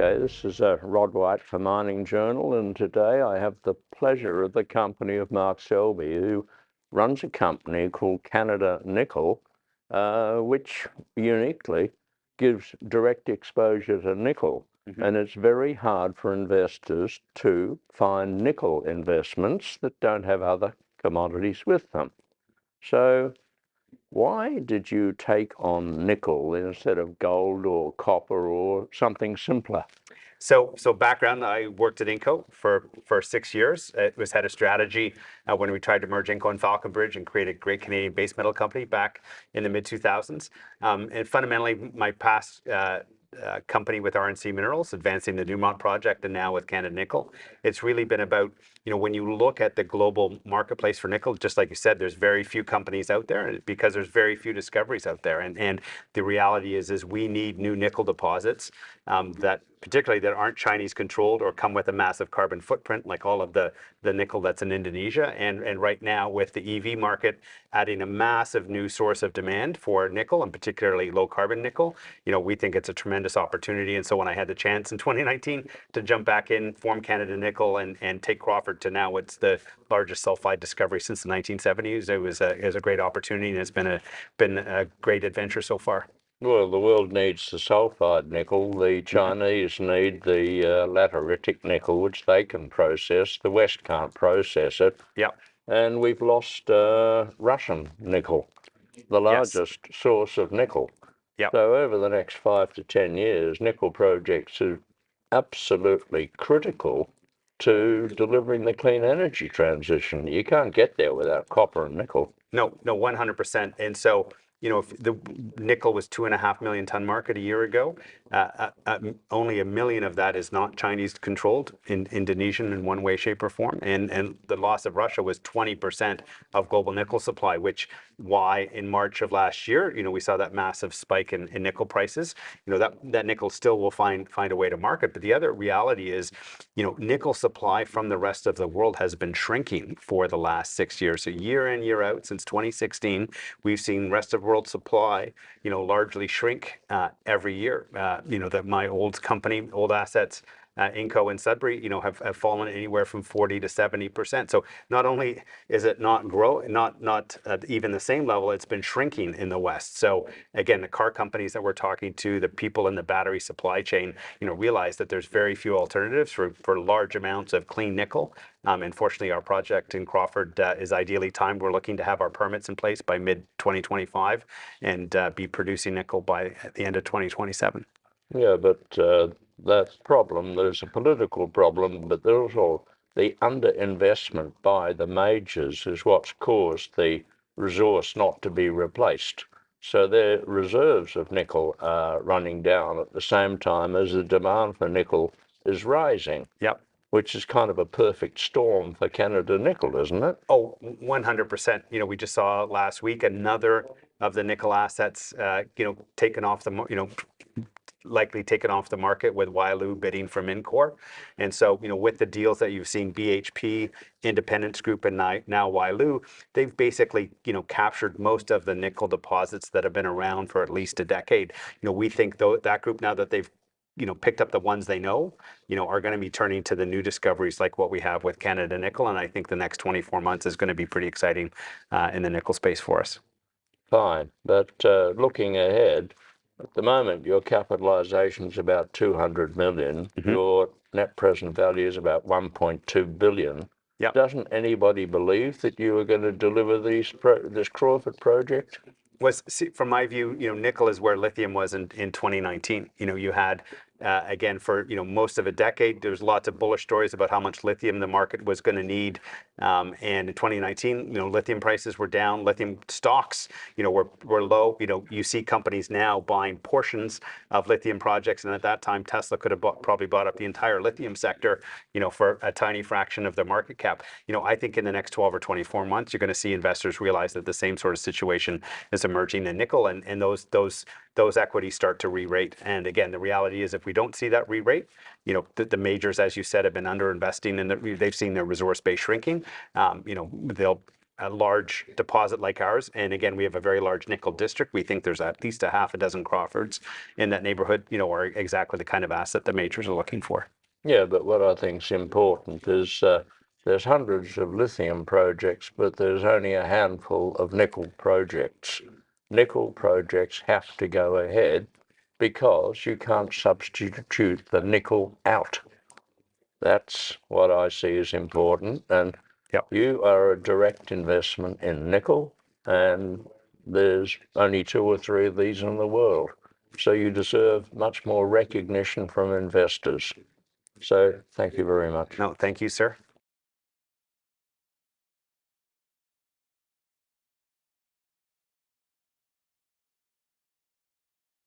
Okay, this is Rod White for Mining Journal, and today I have the pleasure of the company of Mark Selby, who runs a company called Canada Nickel, which uniquely gives direct exposure to nickel. And it's very hard for investors to find nickel investments that don't have other commodities with them. So why did you take on nickel instead of gold or copper or something simpler? So background, I worked at Inco for 6 years. It was head of strategy when we tried to merge Inco and Falconbridge and create a great Canadian base metal company back in the mid 2000s. And fundamentally, my past company with RNC Minerals, advancing the Newmont project, and now with Canada Nickel, it's really been about, when you look at the global marketplace for nickel, just like you said, there's very few companies out there because there's very few discoveries out there. And the reality is we need new nickel deposits that particularly that aren't Chinese controlled or come with a massive carbon footprint, like all of the nickel that's in Indonesia. And right now with the EV market adding a massive new source of demand for nickel, and particularly low carbon nickel, we think it's a tremendous opportunity. And so when I had the chance in 2019 to jump back in, form Canada Nickel, and take Crawford to now it's the largest sulfide discovery since the 1970s, it was a great opportunity, and it's been a great adventure so far. Well, the world needs the sulfide nickel. The Chinese need the lateritic nickel, which they can process. The West can't process it. Yep. And we've lost Russian nickel, the largest source of nickel. Yep. So over the next 5 to 10 years, nickel projects are absolutely critical to delivering the clean energy transition. You can't get there without copper and nickel. No, 100%. And so, if the nickel was 2.5 million ton market a year ago, only 1 million of that is not Chinese controlled, in Indonesian in one way, shape, or form. And the loss of Russia was 20% of global nickel supply, which why in March of last year, we saw that massive spike in nickel prices. That nickel still will find a way to market. But the other reality is, nickel supply from the rest of the world has been shrinking for the last 6 years. So year in, year out, since 2016, we've seen rest of world supply, largely shrink every year. That my old company, old assets, Inco and Sudbury, have fallen anywhere from 40 to 70%. So not only is it not even the same level, it's been shrinking in the West. So again, the car companies that we're talking to, the people in the battery supply chain, realize that there's very few alternatives for large amounts of clean nickel. And fortunately, our project in Crawford is ideally timed. We're looking to have our permits in place by mid 2025 and be producing nickel by the end of 2027. Yeah, but that problem, there's a political problem, but there's also the underinvestment by the majors is what's caused the resource not to be replaced. So their reserves of nickel are running down at the same time as the demand for nickel is rising. Yep. Which is kind of a perfect storm for Canada Nickel, isn't it? Oh, 100%. We just saw last week another of the nickel assets, taken off the, likely taken off the market with Wyloo bidding from Mincor. And so, with the deals that you've seen, BHP, Independence Group, and now Wyloo, they've basically, captured most of the nickel deposits that have been around for at least a decade. We think though that group, now that they've picked up the ones they know, are going to be turning to the new discoveries like what we have with Canada Nickel. And I think the next 24 months is going to be pretty exciting in the nickel space for us. Fine. But looking ahead, at the moment, your capitalization is about 200 million. Your net present value is about 1.2 billion. Yep. Doesn't anybody believe that you are going to deliver this Crawford project? From my view, nickel is where lithium was in 2019. You had again, for most of a decade, there's lots of bullish stories about how much lithium the market was going to need. And in 2019, lithium prices were down, lithium stocks, were low. You see companies now buying portions of lithium projects, and at that time, Tesla could have probably bought up the entire lithium sector, for a tiny fraction of their market cap. I think in the next 12 or 24 months, you're going to see investors realize that the same sort of situation is emerging in nickel, and those equities start to re-rate. And again, the reality is if we don't see that re-rate, the majors, as you said, have been under-investing and they've seen their resource base shrinking. They'll a large deposit like ours, and again, we have a very large nickel district. We think there's at least a half a dozen Crawfords in that neighborhood, are exactly the kind of asset that majors are looking for. Yeah, but what I think is important is there's hundreds of lithium projects, but there's only a handful of nickel projects. Nickel projects have to go ahead because you can't substitute the nickel out. That's what I see as important. And Yep. you are a direct investment in nickel, and there's only 2 or 3 of these in the world. So you deserve much more recognition from investors. So thank you very much. No, thank you, sir.